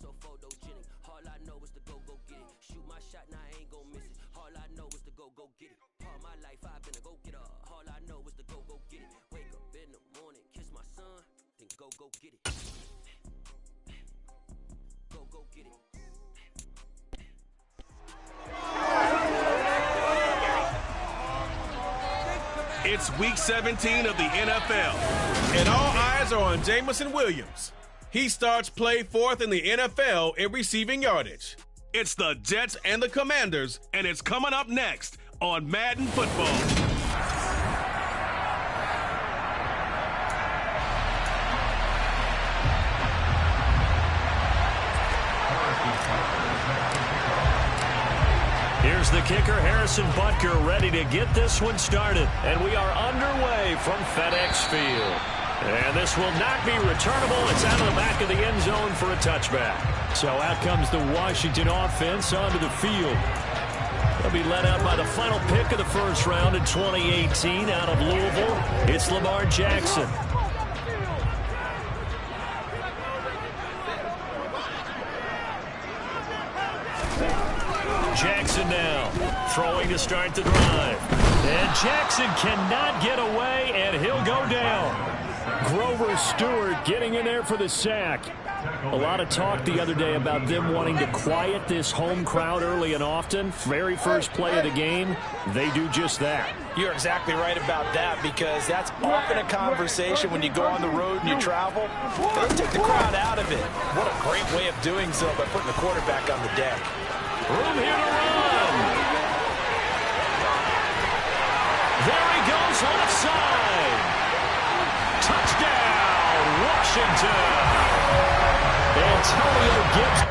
so photogenic. All I know is to go get it. Shoot my shot, now I ain't gon' miss it. All I know is to go get it. All my life I've been a go-getter. All I know is to go get it. Wake up in the morning, kiss my son, then go get it. Go get it. It's week 17 of the NFL, and all eyes are on Jamison Williams. He starts play fourth in the NFL in receiving yardage. It's the Jets and the Commanders, and it's coming up next on Madden Football. Here's the kicker, Harrison Butker, ready to get this one started. And we are underway from FedEx Field. And this will not be returnable. It's out of the back of the end zone for a touchback. So out comes the Washington offense onto the field. They'll be led out by the final pick of the first round in 2018 out of Louisville. It's Lamar Jackson. Jackson now, throwing to start the drive. And Jackson cannot get away, and he'll go down. Grover Stewart getting in there for the sack. A lot of talk the other day about them wanting to quiet this home crowd early and often. Very first play of the game, they do just that. You're exactly right about that, because that's often a conversation when you go on the road and you travel. They take the crowd out of it. What a great way of doing so by putting the quarterback on the deck. Room here to run. There he goes, left side. Touchdown, Washington. Antonio Gibson.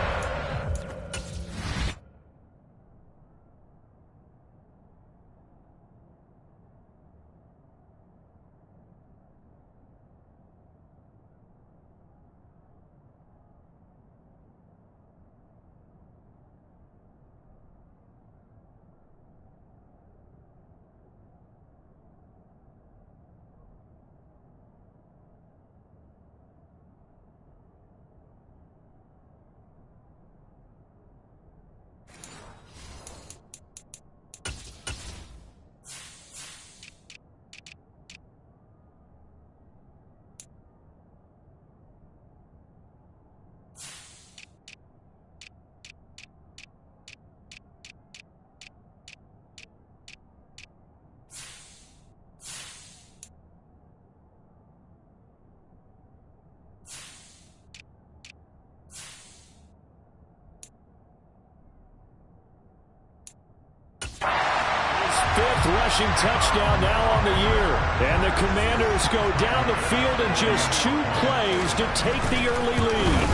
Fifth rushing touchdown now on the year. And the Commanders go down the field in just 2 plays to take the early lead.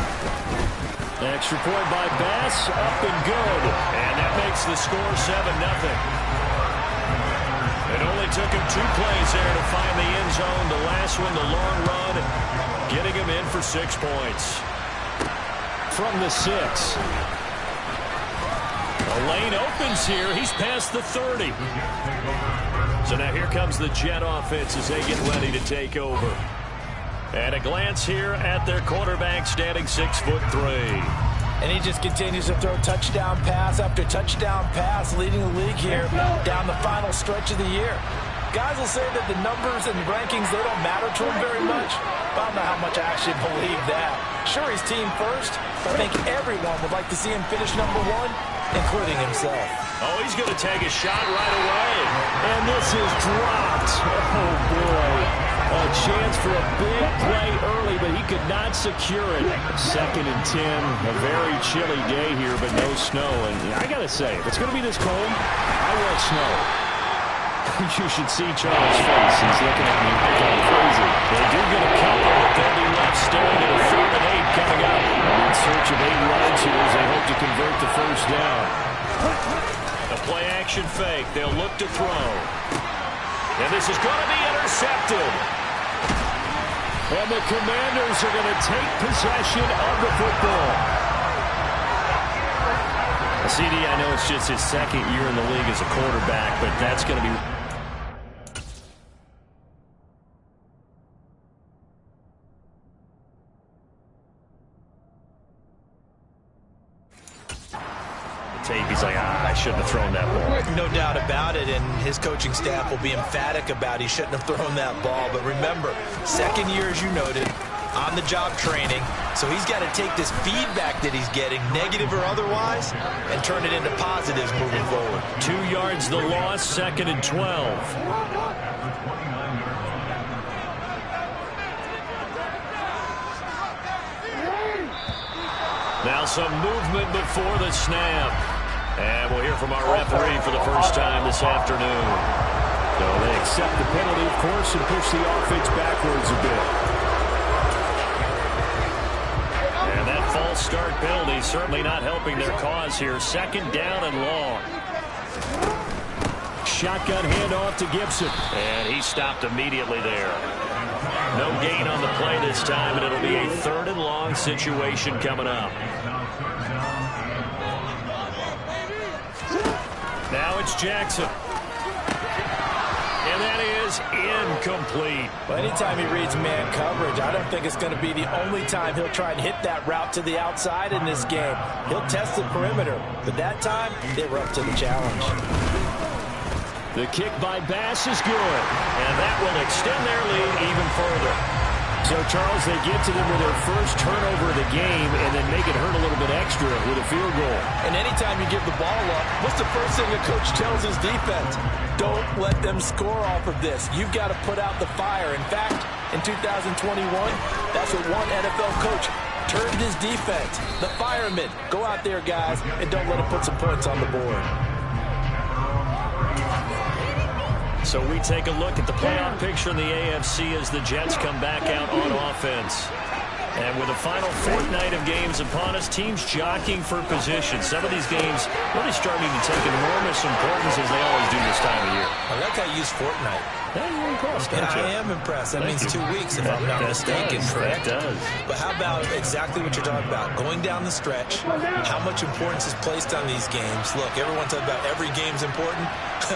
Extra point by Bass, up and good. And that makes the score 7-0. It only took him 2 plays there to find the end zone. The last one, the long run, getting him in for 6 points. From the 6. The lane opens here. He's past the 30. So now here comes the Jet offense as they get ready to take over. And a glance here at their quarterback, standing 6'3". And he just continues to throw touchdown pass after touchdown pass, leading the league here down the final stretch of the year. Guys will say that the numbers and rankings, they don't matter to him very much. But I don't know how much I actually believe that. Sure, he's team first, but I think everyone would like to see him finish #1, including himself. Oh, he's going to take a shot right away. And this is dropped. Oh, boy. A chance for a big play early, but he could not secure it. 2nd and 10. A very chilly day here, but no snow. And I got to say, if it's going to be this cold, I want snow. You should see Charles' face. He's looking at me kind of crazy. They do get a couple, but they'll be left staring at a 4th and 8 coming up. In search of 8 yards here as they hope to convert the first down. A play-action fake. They'll look to throw. And this is going to be intercepted. And the Commanders are going to take possession of the football. CD, I know it's just his 2nd year in the league as a quarterback, but that's going to be... tape, he's like, I shouldn't have thrown that ball. No doubt about it, and his coaching staff will be emphatic about he shouldn't have thrown that ball. But remember, second year, as you noted, on-the-job training, so he's got to take this feedback that he's getting, negative or otherwise, and turn it into positives moving forward. 2 yards the loss, 2nd and 12. Now some movement before the snap. And we'll hear from our referee for the first time this afternoon. So they accept the penalty, of course, and push the offense backwards a bit. And that false start penalty certainly not helping their cause here. 2nd down and long. Shotgun handoff to Gibson. And he stopped immediately there. No gain on the play this time, and it'll be a 3rd and long situation coming up. Now it's Jackson. And that is incomplete. Well, anytime he reads man coverage, I don't think it's going to be the only time he'll try and hit that route to the outside in this game. He'll test the perimeter, but that time, they were up to the challenge. The kick by Bass is good, and that will extend their lead even further. So, Charles, they get to them with their first turnover of the game and then make it hurt a little bit extra with a field goal. And anytime you give the ball up, what's the first thing a coach tells his defense? Don't let them score off of this. You've got to put out the fire. In fact, in 2021, that's what one NFL coach turned his defense. The firemen. Go out there, guys, and don't let them put some points on the board. So we take a look at the playoff picture in the AFC as the Jets come back out on offense. And with the final fortnight of games upon us, teams jockeying for position. Some of these games really starting to take enormous importance as they always do this time of year. I like how you use fortnight. Yeah, you're impressed, aren't you? I am impressed. That means 2 weeks, if I'm not mistaken, correct? That does. But how about exactly what you're talking about? Going down the stretch, how much importance is placed on these games. Look, everyone talks about every game's important.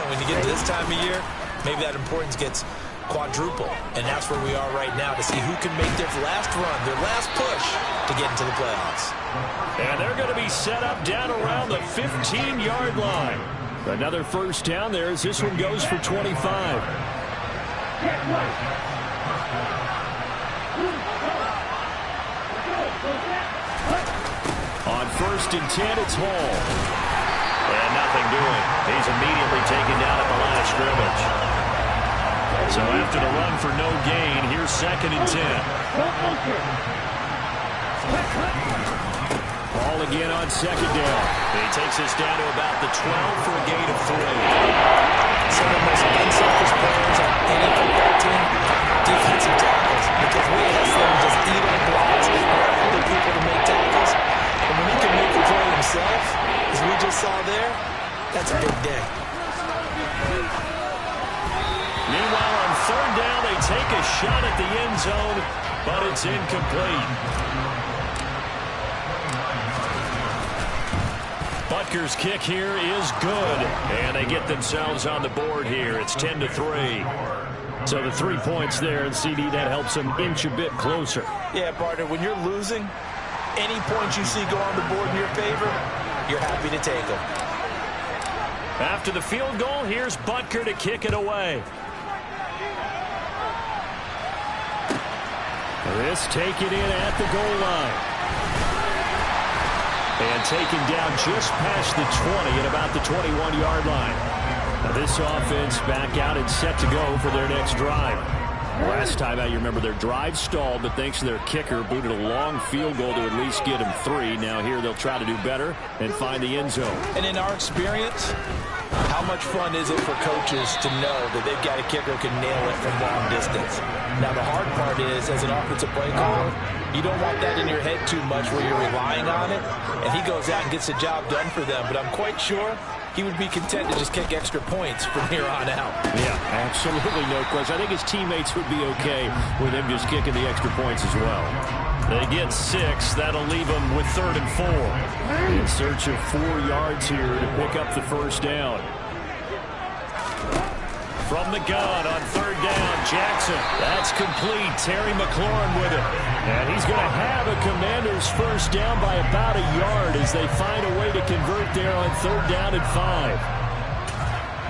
When you get to this time of year, maybe that importance gets quadruple. And that's where we are right now to see who can make their last run, their last push to get into the playoffs. And they're going to be set up down around the 15-yard line. Another first down there as this one goes for 25. On 1st and 10, it's Hall. And nothing doing. He's immediately taken down at the line of scrimmage. So after the run for no gain, here's 2nd and 10. Ball again on 2nd down. He takes us down to about the 12 for a gain of 3. Some of the most unselfish players on any football team, defensive tackles, because we ask them to just eat on blocks or other people to make tackles. And when he can make the play himself, as we just saw there, that's a big day. Meanwhile, on 3rd down, they take a shot at the end zone, but it's incomplete. Butker's kick here is good, and they get themselves on the board here. It's 10-3. So the 3 points there, and CD, that helps them inch a bit closer. Yeah, partner, when you're losing, any points you see go on the board in your favor, you're happy to take them. After the field goal, here's Butker to kick it away. This taken in at the goal line. And taken down just past the 20 at about the 21-yard line. Now this offense back out and set to go for their next drive. Last time out, you remember their drive stalled, but thanks to their kicker, booted a long field goal to at least get them 3. Now here they'll try to do better and find the end zone. And in our experience, how much fun is it for coaches to know that they've got a kicker who can nail it from long distance? Now the hard part is, as an offensive play caller, you don't want that in your head too much where you're relying on it, and he goes out and gets the job done for them. But I'm quite sure he would be content to just kick extra points from here on out. Yeah, absolutely no question. I think his teammates would be okay with him just kicking the extra points as well. They get 6. That'll leave them with 3rd and 4. In search of 4 yards here to pick up the first down. from the gun on third down. Jackson, that's complete. Terry McLaurin with it. And he's going to have a Commanders first down by about a yard as they find a way to convert there on third down and 5.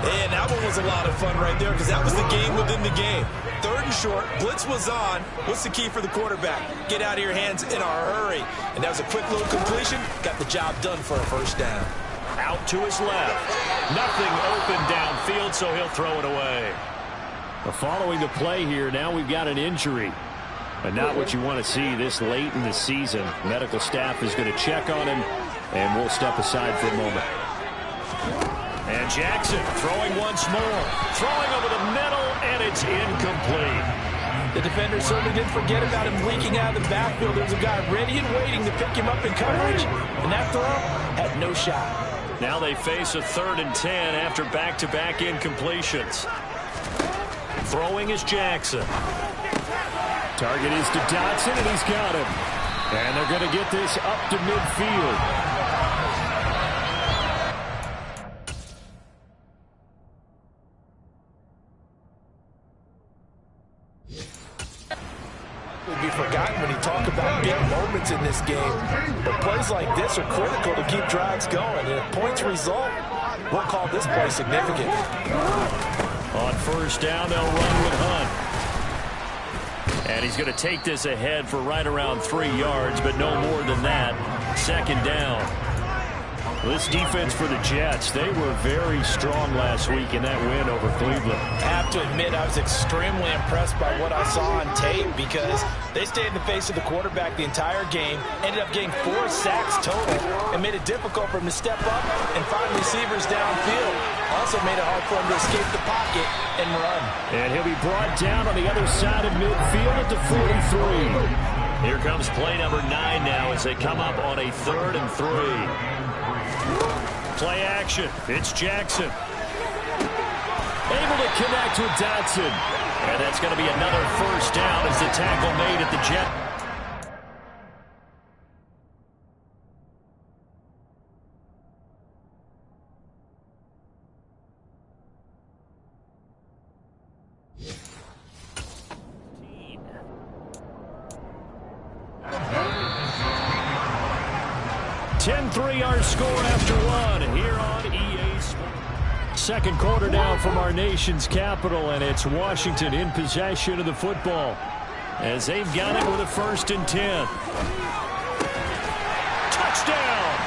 And that one was a lot of fun right there because that was the game within the game. Third and short, blitz was on. What's the key for the quarterback? Get out of your hands in a hurry. And that was a quick little completion. Got the job done for a first down. Out to his left. Nothing open downfield, so he'll throw it away. Following the play here, now we've got an injury. But not what you want to see this late in the season. Medical staff is going to check on him, and we'll step aside for a moment. And Jackson throwing once more. Throwing over the middle, and it's incomplete. The defender certainly didn't forget about him leaking out of the backfield. There's a guy ready and waiting to pick him up in coverage, and that throw had no shot. Now they face a 3rd and 10 after back-to-back incompletions. Throwing is Jackson. Target is to Dotson, and he's got him. And they're going to get this up to midfield. Be forgotten when you talk about big moments in this game. But plays like this are critical to keep drives going. And if points result, we'll call this play significant. On first down, they'll run with Hunt. And he's going to take this ahead for right around 3 yards, but no more than that. Second down. This defense for the Jets, they were very strong last week in that win over Cleveland. I have to admit, I was extremely impressed by what I saw on tape because they stayed in the face of the quarterback the entire game, ended up getting 4 sacks total, and made it difficult for him to step up and find receivers downfield. Also made it hard for him to escape the pocket and run. And he'll be brought down on the other side of midfield at the 43. Here comes play number 9 now as they come up on a 3rd and 3. Play action. It's Jackson. Able to connect with Dotson. And that's going to be another first down as the tackle made at the Jet. Our score after 1 here on EA Sports. Second quarter now from our nation's capital, and it's Washington in possession of the football as they've got it with a 1st and 10. Touchdown!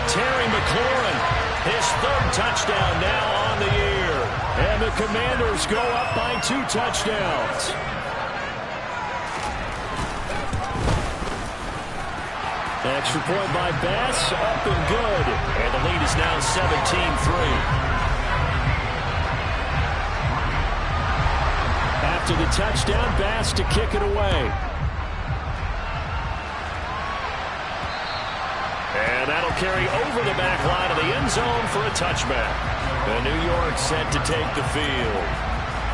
Terry McLaurin, his 3rd touchdown now on the year. And the Commanders go up by 2 touchdowns. Extra point by Bass, up and good. And the lead is now 17-3. After the touchdown, Bass to kick it away. And that'll carry over the back line of the end zone for a touchback. And New York set to take the field.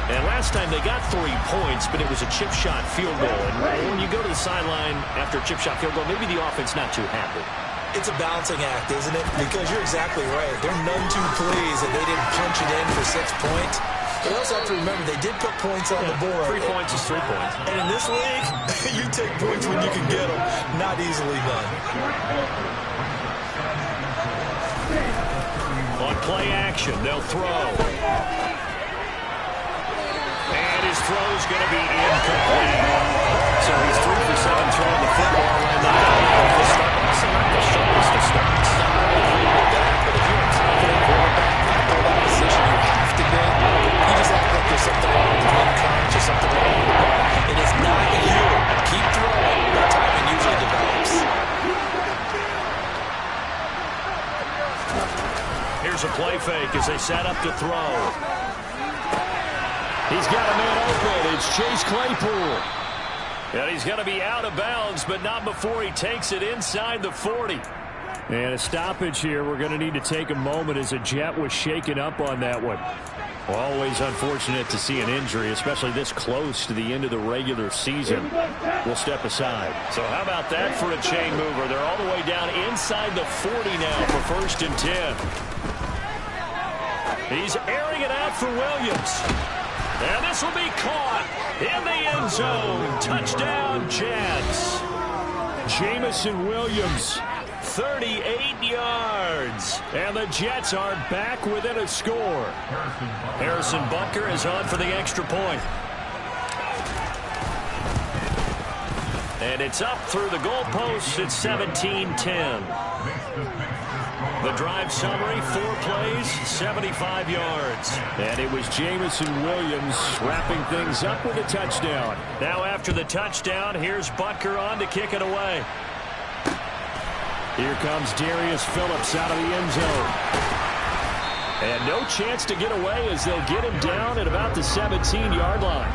And last time they got 3 points, but it was a chip shot field goal. And when you go to the sideline after a chip shot field goal, maybe the offense not too happy. It's a balancing act, isn't it? Because you're exactly right. They're none too pleased that they didn't punch it in for 6 points. But also have to remember, they did put points on the board. 3 points is 3 points. And in this league, you take points when you can get them. Not easily done. On play action, they'll throw. And his throw's going to be incomplete. So he's 3 for 7 throwing the football. And the also not the shortest of starts. But if you're a confident quarterback, after that position, you have to be. You just act like there's something wrong with one crunch or something wrong with the ball. It is not you. Keep throwing. Your timing usually develops. Here's a play fake as they set up to throw. He's got a man open. It's Chase Claypool. And he's going to be out of bounds, but not before he takes it inside the 40. And a stoppage here. We're going to need to take a moment as a Jet was shaken up on that one. Always unfortunate to see an injury, especially this close to the end of the regular season. We'll step aside. So how about that for a chain mover? They're all the way down inside the 40 now for 1st and 10. He's airing it out for Williams. And this will be caught in the end zone. Touchdown, Jets. Jamison Williams, 38 yards. And the Jets are back within a score. Harrison Butker is on for the extra point. And it's up through the goalposts. It's 17-10. The drive summary, 4 plays, 75 yards. And it was Jamison Williams wrapping things up with a touchdown. Now after the touchdown, here's Butker on to kick it away. Here comes Darius Phillips out of the end zone. And no chance to get away as they'll get him down at about the 17-yard line.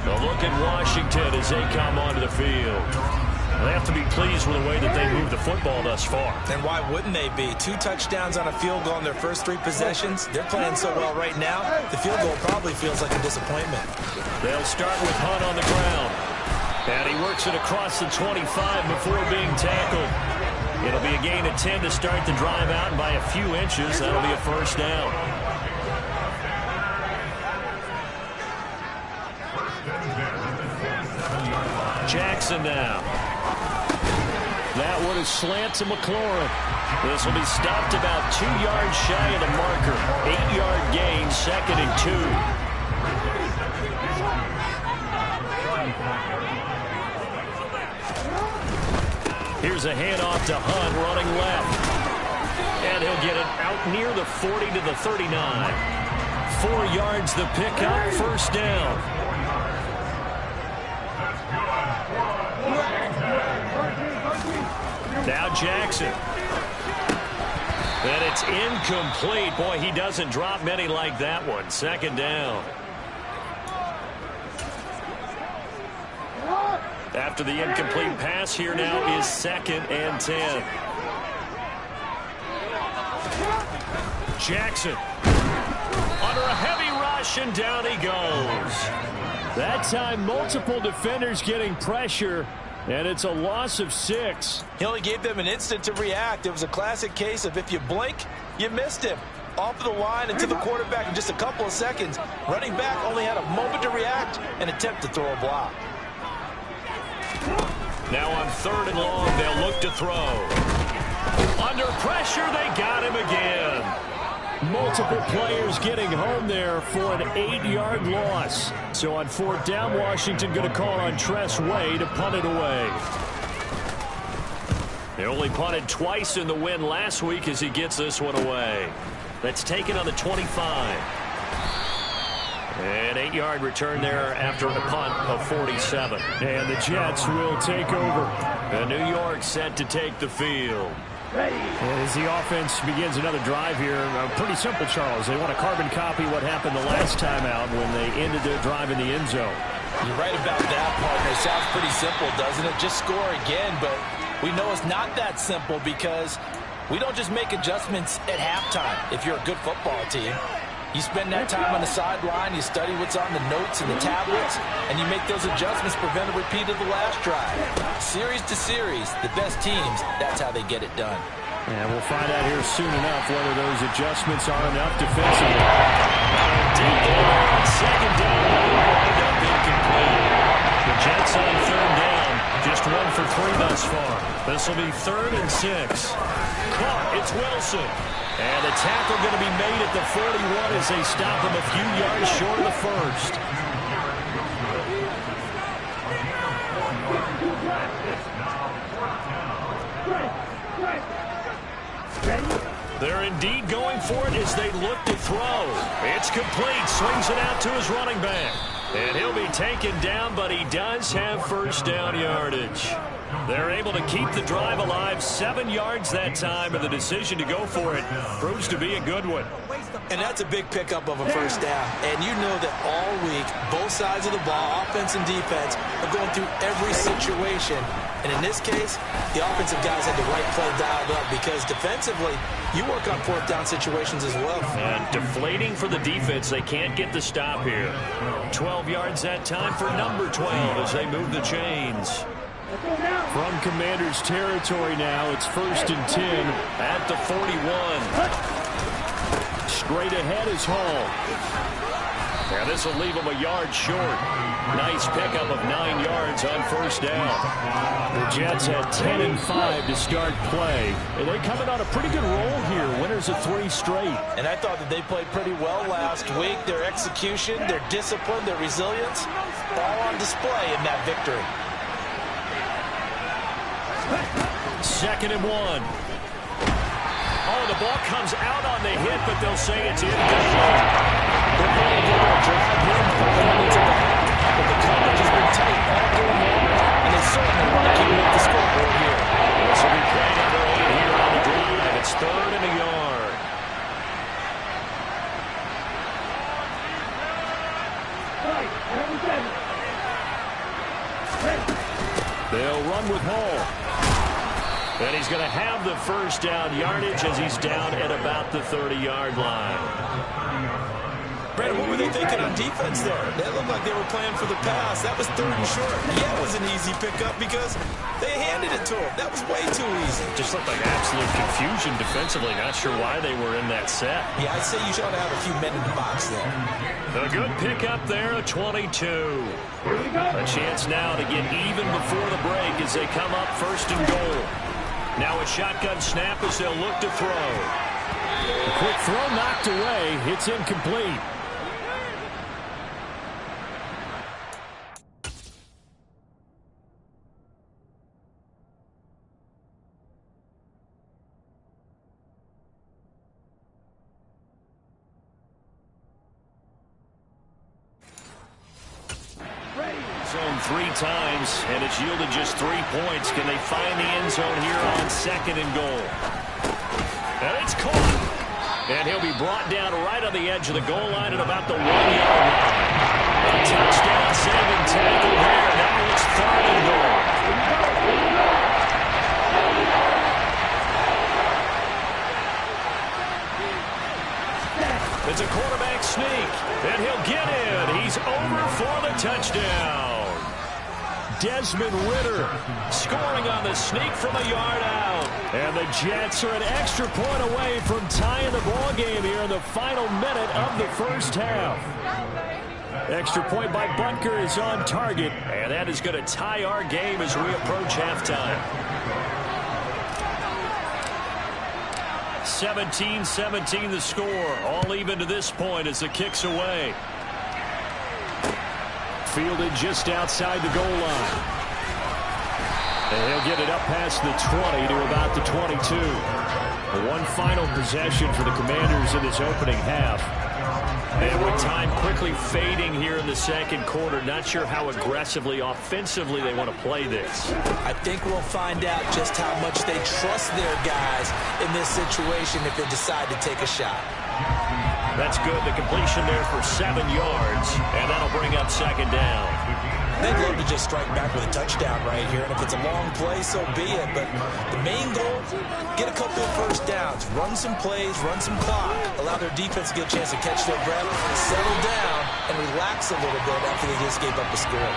A look at Washington as they come onto the field. They have to be pleased with the way that they moved the football thus far. And why wouldn't they be? 2 touchdowns on a field goal in their first 3 possessions. They're playing so well right now, the field goal probably feels like a disappointment. They'll start with Hunt on the ground. And he works it across the 25 before being tackled. It'll be a gain of 10 to start the drive out, and by a few inches, that'll be a first down. Jackson now. That one is slant to McLaurin. This will be stopped about 2 yards shy of the marker. 8-yard gain, 2nd and 2. Here's a handoff to Hunt running left. And he'll get it out near the 40 to the 39. 4 yards the pickup, first down. Now Jackson. And it's incomplete. Boy, he doesn't drop many like that one. 2nd down. After the incomplete pass, here now is 2nd and 10. Jackson under a heavy rush, and down he goes. That time, multiple defenders getting pressure, and it's a loss of 6. He only gave them an instant to react. It was a classic case of if you blink, you missed him. Off of the line and to the quarterback in just a couple of seconds. Running back only had a moment to react and attempt to throw a block. Now on 3rd and long, they'll look to throw. Under pressure, they got him again. Multiple players getting home there for an 8-yard loss. So on 4th down, Washington going to call on Tress Way to punt it away. They only punted twice in the win last week as he gets this one away. That's taken on the 25. An 8-yard return there after a punt of 47. And the Jets will take over. And New York set to take the field. As the offense begins another drive here, pretty simple, Charles. They want to carbon copy what happened the last time out when they ended their drive in the end zone. You're right about that, partner. It sounds pretty simple, doesn't it? Just score again, but we know it's not that simple because we don't just make adjustments at halftime if you're a good football team. You spend that time on the sideline, you study what's on the notes and the tablets, and you make those adjustments, prevent a repeat of the last drive. Series to series, the best teams, that's how they get it done. And we'll find out here soon enough whether those adjustments are enough defensively. Deep there on 2nd down, wind up incomplete. The Jets on 3rd down, just 1 for 3 thus far. This will be 3rd and 6. Caught, it's Wilson. And the tackle going to be made at the 41 as they stop him a few yards short of the first. They're indeed going for it as they look to throw. It's complete. Swings it out to his running back. And he'll be taken down, but he does have first down yardage. They're able to keep the drive alive, 7 yards that time, and the decision to go for it proves to be a good one. And that's a big pickup of a first down. And you know that all week, both sides of the ball, offense and defense, are going through every situation. And in this case, the offensive guys had the right play dialed up because defensively, you work on 4th down situations as well. And deflating for the defense. They can't get the stop here. 12 yards that time for number 12 as they move the chains. From Commander's territory now, it's 1st and 10 at the 41. straight ahead is Hall. And this will leave him a yard short. Nice pickup of 9 yards on first down. The Jets had 10 and 5 to start play. And they're coming on a pretty good roll here. Winners of 3 straight. And I thought that they played pretty well last week. Their execution, their discipline, their resilience, all on display in that victory. 2nd and 1. Oh, the ball comes out on the hit, but they'll say it's incomplete. They're going to drive him for the minutes of the half, but the coverage has been tight all game long, and they certainly want to keep it at the scoreboard here. This will be play number 8 here on the drive. It's 3rd and a yard. They'll run with Hall. And he's going to have the first down yardage as he's down at about the 30-yard line. Brandon, what were they thinking on defense there? That looked like they were playing for the pass. That was 3rd and short. Yeah, it was an easy pickup because they handed it to him. That was way too easy. Just looked like absolute confusion defensively. Not sure why they were in that set. Yeah, I'd say you should have a few men in the box there. A good pickup there, a 22. A chance now to get even before the break as they come up 1st and goal. Now a shotgun snap as they'll look to throw. A quick throw knocked away. It's incomplete. Zone 3 times, and it's yielded just 3 points. Can they find the end zone here on 2nd and goal? And it's caught. And he'll be brought down right on the edge of the goal line at about the 1-yard line. A touchdown saving tackle here. Now it's 3rd and goal. It's a quarterback sneak, and he'll get in. He's over for the touchdown. Desmond Ridder scoring on the sneak from a yard out. And the Jets are an extra point away from tying the ball game here in the final minute of the first half. Extra point by Butker is on target, and that is going to tie our game as we approach halftime. 17-17 the score, all even to this point as the kick's away. Fielded just outside the goal line. And he'll get it up past the 20 to about the 22. One final possession for the Commanders in this opening half. And with time quickly fading here in the 2nd quarter, not sure how aggressively, offensively they want to play this. I think we'll find out just how much they trust their guys in this situation if they decide to take a shot. That's good. The completion there for 7 yards, and that'll bring up 2nd down. They'd love to just strike back with a touchdown right here, and if it's a long play, so be it. But the main goal, get a couple of first downs, run some plays, run some clock, allow their defense to get a chance to catch their breath, settle down, and relax a little bit after they just gave up a score.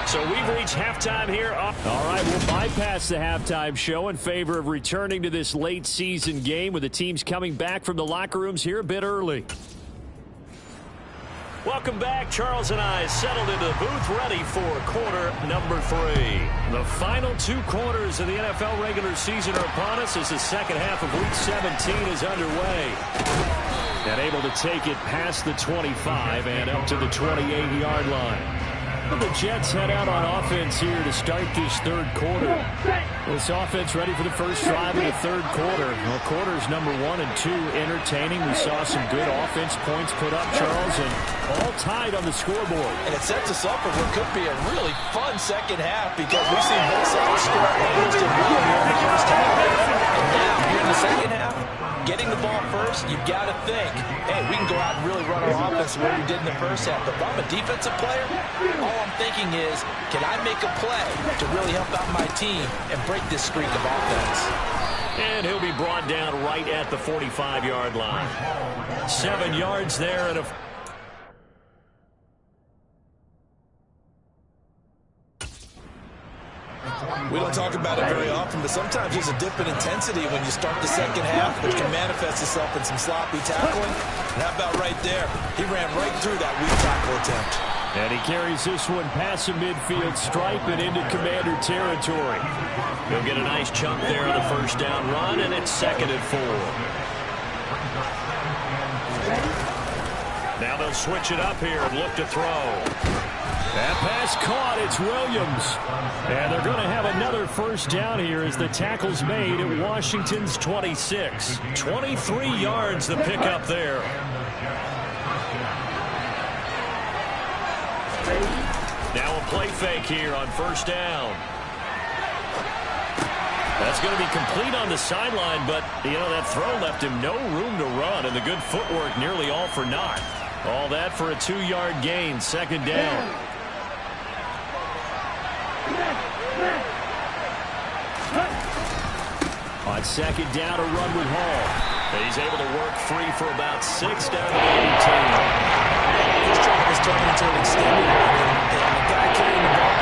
So we've reached halftime here. All right, we'll bypass the halftime show in favor of returning to this late season game with the teams coming back from the locker rooms here a bit early. Welcome back. Charles and I settled into the booth ready for quarter number 3. The final 2 quarters of the NFL regular season are upon us as the second half of Week 17 is underway. And able to take it past the 25 and up to the 28-yard line. The Jets head out on offense here to start this 3rd quarter. This offense ready for the first drive of the 3rd quarter. Well, quarters number 1 and 2 entertaining. We saw some good offense points put up, Charles, and all tied on the scoreboard. And it sets us up for what could be a really fun second half because we've seen both sides score almost in well here in the first half. And now, here in the second half, getting the ball first, you've got to think, hey, we can go out and really run our offense the way we did in the first half. But if I'm a defensive player, all I'm thinking is, can I make a play to really help out my team and break this streak of offense? And he'll be brought down right at the 45-yard line. 7 yards there and a... We don't talk about it very often, but sometimes there's a dip in intensity when you start the second half, which can manifest itself in some sloppy tackling. And how about right there? He ran right through that weak tackle attempt. And he carries this one past the midfield stripe and into Commander territory. He'll get a nice chunk there on the first down run, and it's 2nd and 4. Now they'll switch it up here and look to throw. That pass caught. It's Williams. And they're going to have another first down here as the tackle's made at Washington's 26. 23 yards the pickup there. Now a play fake here on first down. That's going to be complete on the sideline, but, that throw left him no room to run, and the good footwork nearly all for naught. All that for a 2-yard gain, 2nd down. On 2nd down, a run with Hall. He's able to work free for about 6 down to the 18. This drive is turning into an extended run, and the guy carrying the ball,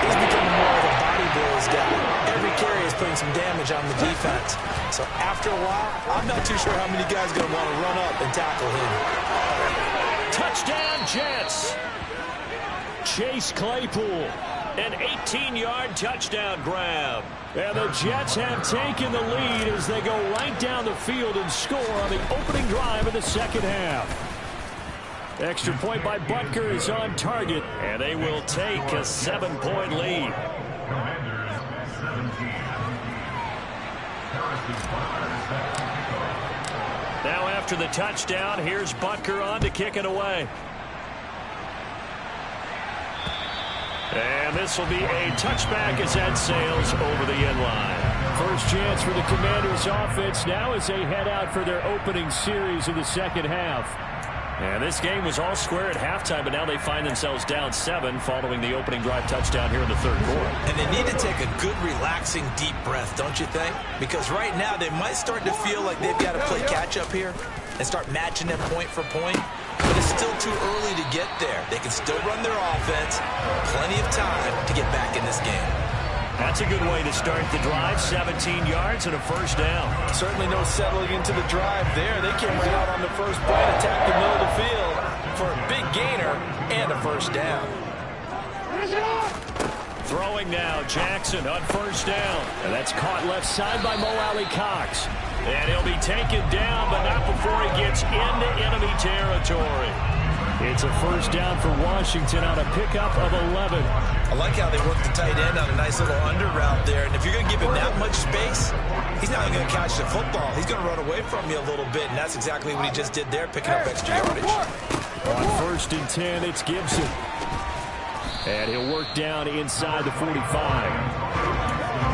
he's becoming more of a body blows guy. Every carry is putting some damage on the defense. So after a while, I'm not too sure how many guys are going to want to run up and tackle him. Touchdown, Jets. Chase Claypool. An 18-yard touchdown grab. And the Jets have taken the lead as they go right down the field and score on the opening drive of the second half. Extra point by Butker is on target, and they will take a 7-point lead. Now after the touchdown, here's Butker on to kick it away. And this will be a touchback as that sails over the end line. First chance for the Commanders' offense now as they head out for their opening series of the second half. And this game was all square at halftime, but now they find themselves down 7 following the opening drive touchdown here in the third quarter. And they need to take a good, relaxing, deep breath, don't you think? Because right now they might start to feel like they've got to play catch-up here and start matching them point for point. But it's still too early to get there. They can still run their offense. Plenty of time to get back in this game. That's a good way to start the drive. 17 yards and a first down. Certainly no settling into the drive there. They came right out on the first play, attacked the middle of the field for a big gainer and a first down. Throwing now, Jackson on first down. And that's caught left side by Mo Alley Cox. And he'll be taken down, but not before he gets into enemy territory. It's a first down for Washington on a pickup of 11. I like how they work the tight end on a nice little under route there. And if you're going to give him that much space, he's not going to catch the football. He's going to run away from you a little bit, and that's exactly what he just did there, picking up extra yardage. On 1st and 10, it's Gibson. And he'll work down inside the 45.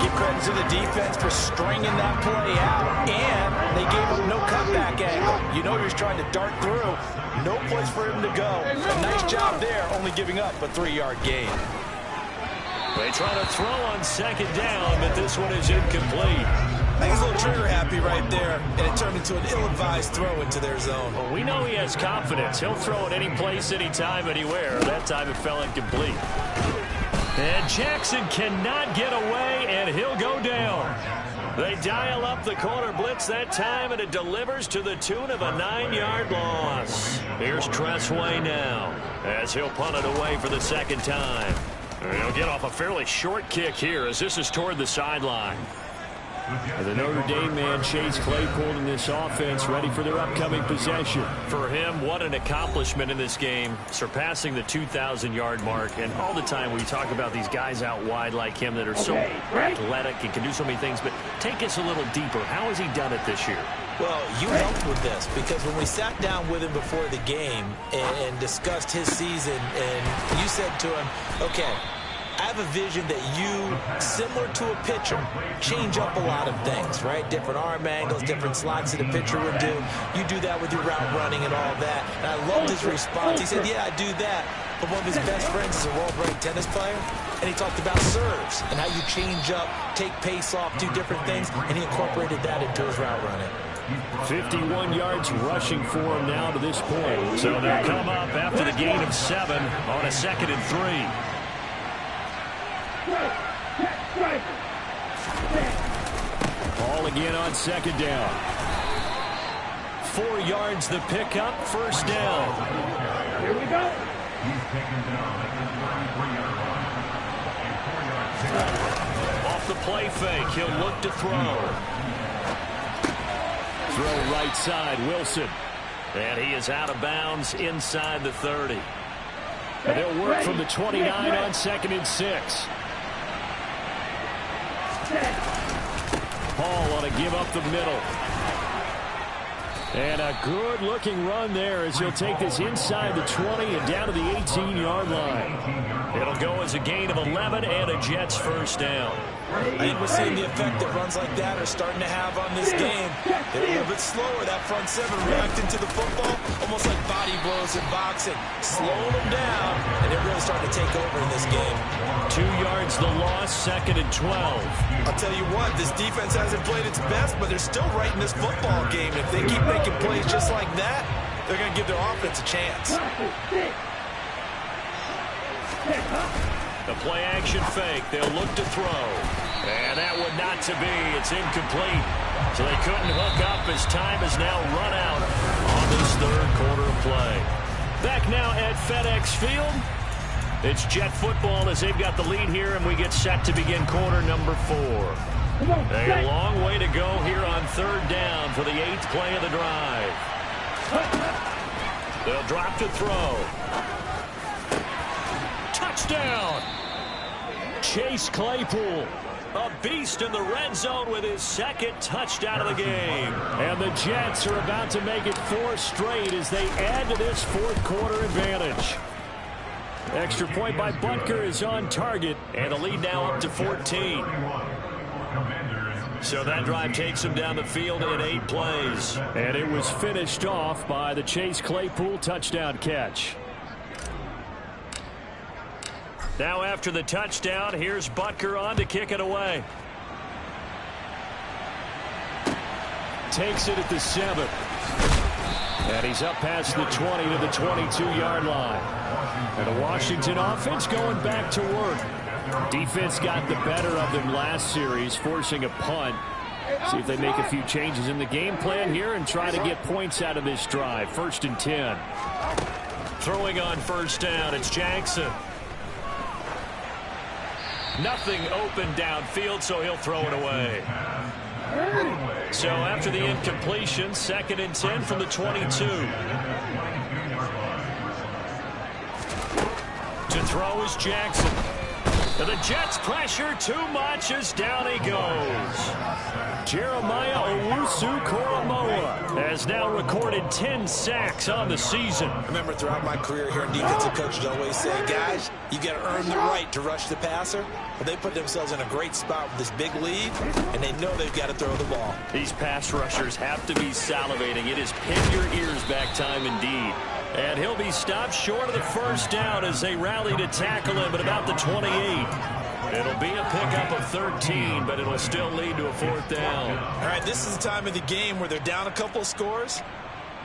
Give credit to the defense for stringing that play out, and they gave him no cutback angle. You know he was trying to dart through. No place for him to go. A nice job there, only giving up a 3-yard gain. They try to throw on 2nd down, but this one is incomplete. I think he's a little trigger happy right there, and it turned into an ill-advised throw into their zone. Well, we know he has confidence. He'll throw it any place, anytime, anywhere. That time it fell incomplete. And Jackson cannot get away, and he'll go down. They dial up the corner blitz that time, and it delivers to the tune of a 9-yard loss. Here's Tressway now, as he'll punt it away for the second time. He'll get off a fairly short kick here, as this is toward the sideline. The Notre Dame man, Chase Claypool, in this offense, ready for their upcoming possession. For him, what an accomplishment in this game, surpassing the 2,000-yard mark. And all the time we talk about these guys out wide like him that are so athletic and can do so many things, but take us a little deeper. How has he done it this year? Well, you helped with this because when we sat down with him before the game and discussed his season, and you said to him, okay, I have a vision that you, similar to a pitcher, change up a lot of things, right? Different arm angles, different slots that a pitcher would do. You do that with your route running and all that. And I loved his response. He said, yeah, I do that. But one of his best friends is a world-ranked tennis player, and he talked about serves and how you change up, take pace off, do different things, and he incorporated that into his route running. 51 yards rushing for him now to this point. So they'll come up after the gain of 7 on a 2nd and 3. Ball again on second down. 4 yards the pickup, first down. Here we go. He's taken down at the 33-yard line. And 4 yards. Off the play fake, he'll look to throw. Throw right side, Wilson. And he is out of bounds inside the 30. And they'll work from the 29 on 2nd and 6. Paul want to give up the middle. And a good-looking run there as he'll take this inside the 20 and down to the 18-yard line. It'll go as a gain of 11 and a Jets first down. I think we're seeing the effect that runs like that are starting to have on this game. They're a little bit slower, that front seven reacting to the football, almost like body blows in boxing. Slowing them down, and they're really starting to take over in this game. 2 yards the loss, 2nd and 12. I'll tell you what, this defense hasn't played its best, but they're still right in this football game. If they keep making plays just like that, they're going to give their offense a chance. The play action fake. They'll look to throw. And that one not to be. It's incomplete. So they couldn't hook up as time has now run out on this third quarter of play. Back now at FedEx Field. It's Jet football as they've got the lead here, and we get set to begin quarter number 4. A long way to go here on third down for the 8th play of the drive. They'll drop to throw. Touchdown! Chase Claypool, a beast in the red zone with his 2nd touchdown of the game. And the Jets are about to make it 4 straight as they add to this 4th quarter advantage. Extra point by Butker is on target, and the lead now up to 14. So that drive takes him down the field in 8 plays. And it was finished off by the Chase Claypool touchdown catch. Now after the touchdown, here's Butker on to kick it away. Takes it at the 7. And he's up past the 20 to the 22-yard line. And the Washington offense going back to work. Defense got the better of them last series, forcing a punt. See if they make a few changes in the game plan here and try to get points out of this drive. 1st and 10. Throwing on first down, it's Jackson. Nothing open downfield, so he'll throw it away. So after the incompletion, 2nd and 10 from the 22. To throw is Jackson. And the Jets pressure too much as down he goes. Jeremiah Owusu-Koramoah has now recorded 10 sacks on the season. I remember throughout my career here in defensive coaches always say, guys, you got to earn the right to rush the passer. But they put themselves in a great spot with this big lead, and they know they've got to throw the ball. These pass rushers have to be salivating. It is pin your ears back time indeed. And he'll be stopped short of the first down as they rally to tackle him at about the 28. It'll be a pickup of 13, but it'll still lead to a 4th down. All right, this is the time of the game where they're down a couple of scores,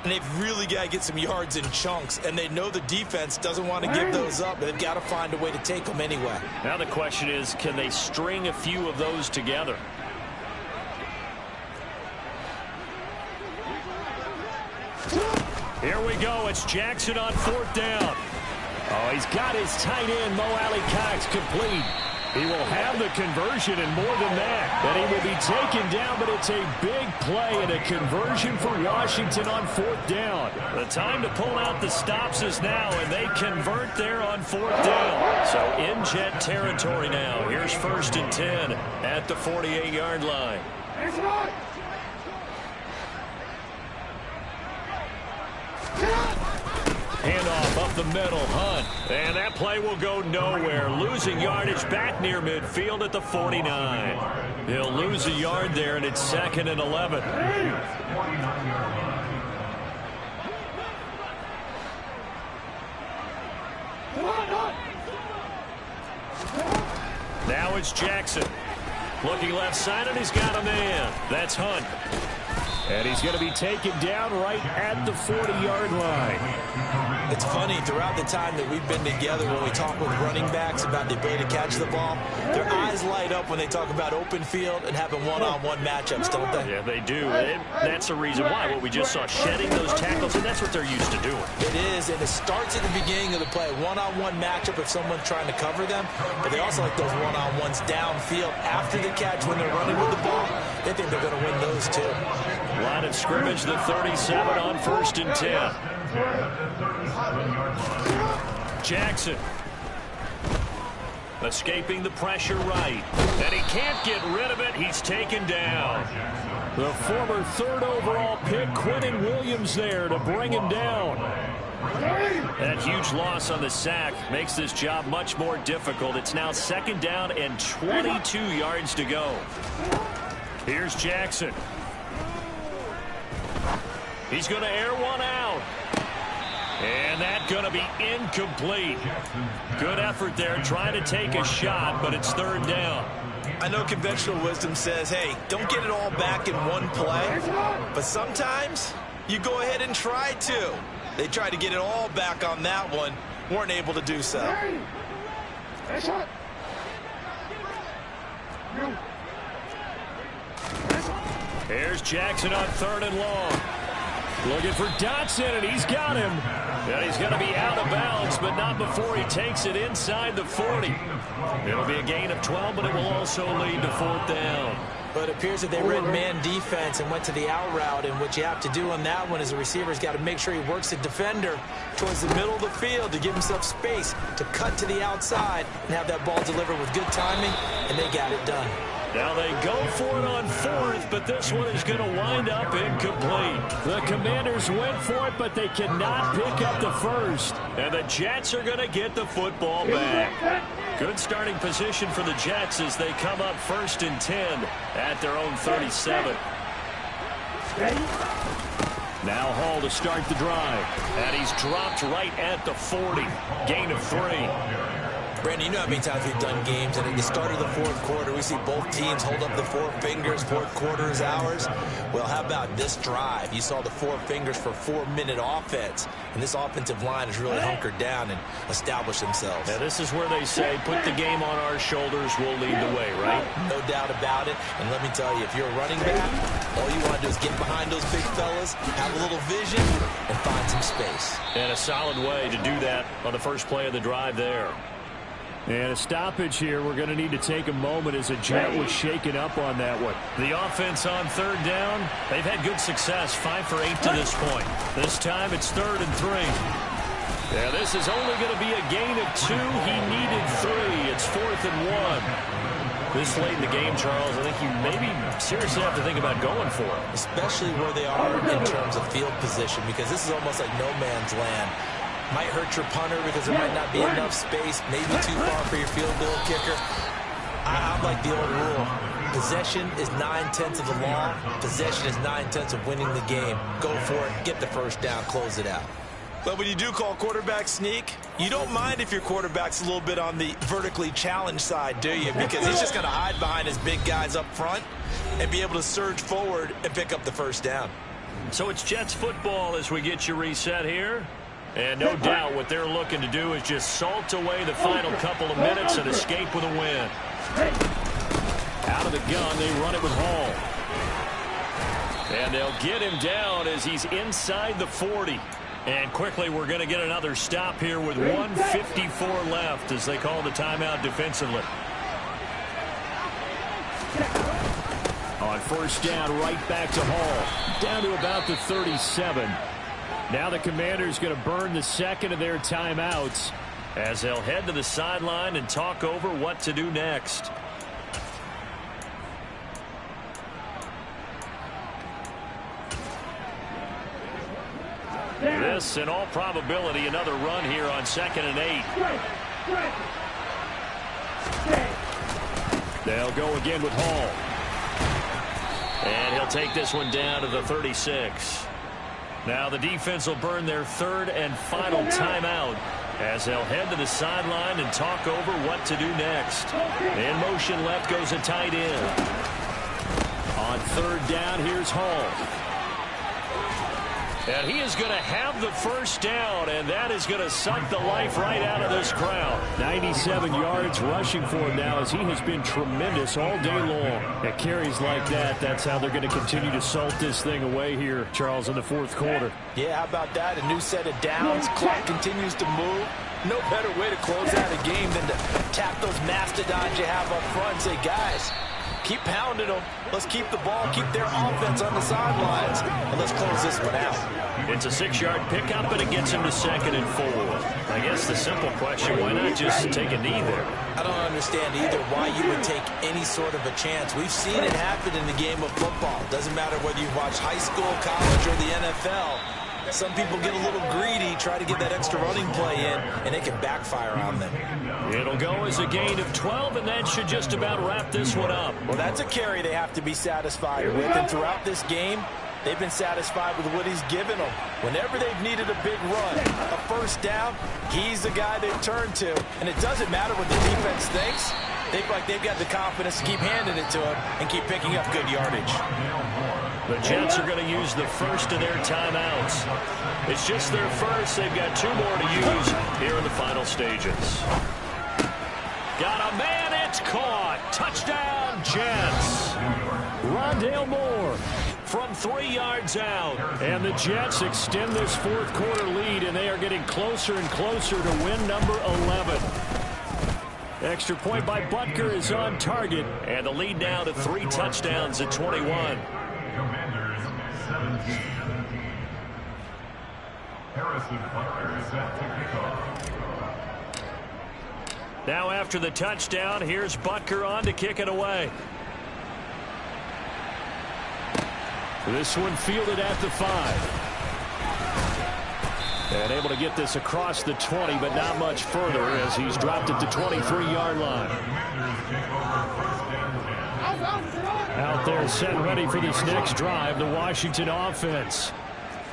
and they've really got to get some yards in chunks, and they know the defense doesn't want to give those up, but they've got to find a way to take them anyway. Now the question is, can they string a few of those together? Here we go. It's Jackson on 4th down. Oh, he's got his tight end, Mo Alley-Cox, complete. He will have the conversion and more than that. And he will be taken down, but it's a big play and a conversion for Washington on 4th down. The time to pull out the stops is now, and they convert there on 4th down. So in Jet territory now. Here's 1st and 10 at the 48-yard line. Handoff up the middle, Hunt. And that play will go nowhere. Losing yardage back near midfield at the 49. He'll lose a yard there, and it's 2nd and 11. Now it's Jackson. Looking left side, and he's got a man. That's Hunt. And he's going to be taken down right at the 40-yard line. It's funny, throughout the time that we've been together, when we talk with running backs about the ability to catch the ball, their eyes light up when they talk about open field and having one-on-one matchups, don't they? Yeah, they do. And that's the reason why. What we just saw, shedding those tackles, and that's what they're used to doing. It is, and it starts at the beginning of the play. One-on-one matchup if someone's trying to cover them, but they also like those one-on-ones downfield after the catch when they're running with the ball. They think they're going to win those too. Line of scrimmage, the 37 on 1st and 10. Jackson escaping the pressure right, and he can't get rid of it. He's taken down. The former 3rd overall pick, Quinnen Williams, there to bring him down. That huge loss on the sack makes this job much more difficult. It's now 2nd down and 22 yards to go. Here's Jackson. He's going to air one out. And that's going to be incomplete. Good effort there trying to take a shot, but it's 3rd down. I know conventional wisdom says, hey, don't get it all back in one play. But sometimes you go ahead and try to. They tried to get it all back on that one. Weren't able to do so. Here's Jackson on 3rd and long. Looking for Dotson, and he's got him. And he's going to be out of bounds, but not before he takes it inside the 40. It'll be a gain of 12, but it will also lead to 4th down. But it appears that they read man defense and went to the out route, and what you have to do on that one is the receiver's got to make sure he works the defender towards the middle of the field to give himself space to cut to the outside and have that ball delivered with good timing, and they got it done. Now they go for it on 4th, but this one is going to wind up incomplete. The Commanders went for it, but they cannot pick up the first. And the Jets are going to get the football back. Good starting position for the Jets as they come up 1st and 10 at their own 37. Now Hall to start the drive. And he's dropped right at the 40. Gain of 3. Brandon, you know how many times we've done games, and at the start of the 4th quarter, we see both teams hold up the 4 fingers, 4th quarter is ours. Well, how about this drive? You saw the 4 fingers for 4-minute offense, and this offensive line has really hunkered down and established themselves. Now, this is where they say, put the game on our shoulders, we'll lead the way, right? No doubt about it, and let me tell you, if you're a running back, all you want to do is get behind those big fellas, have a little vision, and find some space. And a solid way to do that on the first play of the drive there. And a stoppage here. We're going to need to take a moment as a Jet was shaken up on that one. The offense on 3rd down. They've had good success, 5 for 8 to this point. This time it's 3rd and 3. Yeah, this is only going to be a gain of 2. He needed 3. It's 4th and 1. This late in the game, Charles, I think you maybe seriously have to think about going for it. Especially where they are in terms of field position, because this is almost like no man's land. Might hurt your punter because there might not be enough space, maybe too far for your field goal kicker. I like the old rule. Possession is 9/10 of the law. Possession is 9/10 of winning the game. Go for it, get the first down, close it out. But when you do call quarterback sneak, you don't mind if your quarterback's a little bit on the vertically challenged side, do you? Because he's just going to hide behind his big guys up front and be able to surge forward and pick up the first down. So it's Jets football as we get you reset here. And no doubt what they're looking to do is just salt away the final couple of minutes and escape with a win. Out of the gun, they run it with Hall. And they'll get him down as he's inside the 40. And quickly, we're going to get another stop here with 1:54 left as they call the timeout defensively. On 1st down, right back to Hall. Down to about the 37. Now the Commanders going to burn the 2nd of their timeouts as they'll head to the sideline and talk over what to do next. This, in all probability, another run here on 2nd and 8. They'll go again with Hall. And he'll take this one down to the 36. Now the defense will burn their 3rd and final timeout as they'll head to the sideline and talk over what to do next. In motion left goes a tight end. On 3rd down, here's Hall. And he is going to have the first down, and that is going to suck the life right out of this crowd. 97 yards rushing for him now as he has been tremendous all day long. At carries like that, that's how they're going to continue to salt this thing away here, Charles, in the fourth quarter. Yeah, how about that? A new set of downs. Clock continues to move. No better way to close out a game than to tap those mastodons you have up front and say, guys, keep pounding them. Let's keep the ball, keep their offense on the sidelines, and let's close this one out. It's a 6-yard pickup, and it gets him to 2nd and 4. I guess the simple question, why not just take a knee there? I don't understand either why you would take any sort of a chance. We've seen it happen in the game of football. Doesn't matter whether you watch high school, college, or the NFL. Some people get a little greedy, try to get that extra running play in, and it can backfire on them. It'll go as a gain of 12, and that should just about wrap this one up. Well, that's a carry they have to be satisfied with, and throughout this game, they've been satisfied with what he's given them. Whenever they've needed a big run, a first down, he's the guy they've turned to. And it doesn't matter what the defense thinks. They feel like they've got the confidence to keep handing it to him and keep picking up good yardage. The Jets are going to use the first of their timeouts. It's just their first. They've got 2 more to use here in the final stages. Got a man. It's caught. Touchdown, Jets. Rondale Moore from 3 yards out. And the Jets extend this fourth quarter lead, and they are getting closer and closer to win number 11. Extra point by Butker is on target, and the lead now to 3 touchdowns at 21. Commanders 17. Harrison Butker is set to kick off. Now after the touchdown, here's Butker on to kick it away. This one fielded at the 5. And able to get this across the 20, but not much further as he's dropped it to 23-yard line. Out there set and ready for this next drive, the Washington offense.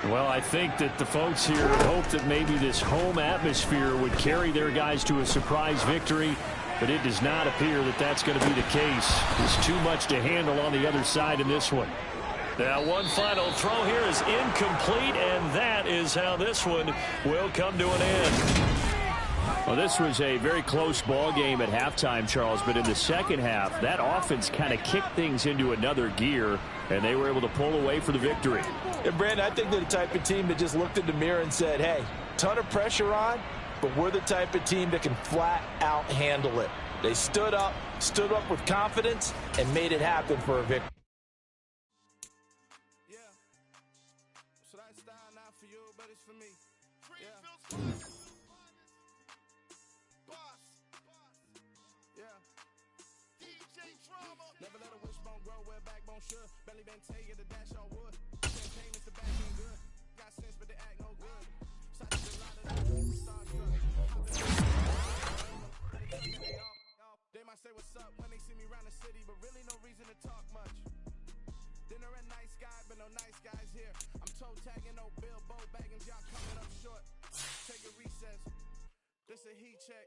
Well, I think that the folks here hope that maybe this home atmosphere would carry their guys to a surprise victory, but it does not appear that that's going to be the case. There's too much to handle on the other side in this one. Now, one final throw here is incomplete, and that is how this one will come to an end. Well, this was a very close ball game at halftime, Charles, but in the second half, that offense kind of kicked things into another gear, and they were able to pull away for the victory. And, Brandon, I think they're the type of team that just looked in the mirror and said, hey, ton of pressure on, but we're the type of team that can flat out handle it. They stood up with confidence, and made it happen for a victory. Belly been tell you the dash on wood. Champagne is the back end good. Got sense, but they act no good. Shots a lot of them starstruck. They might say what's up when they see me around the city, but really no reason to talk much. Dinner at nice guy, but no nice guys here. I'm toe tagging, no Bilbo bagging, y'all coming up short. Take a recess. This a heat check.